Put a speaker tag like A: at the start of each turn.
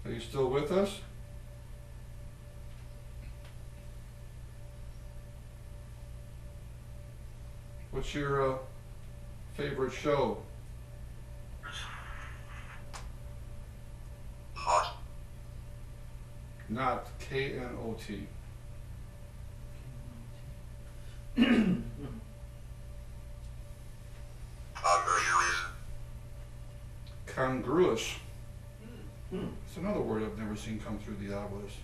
A: Are you still with us? What's your favorite show?
B: Hot.
A: Not K-N-O-T.
B: Congruous.
A: Congruous. It's another word I've never seen come through the obelisk.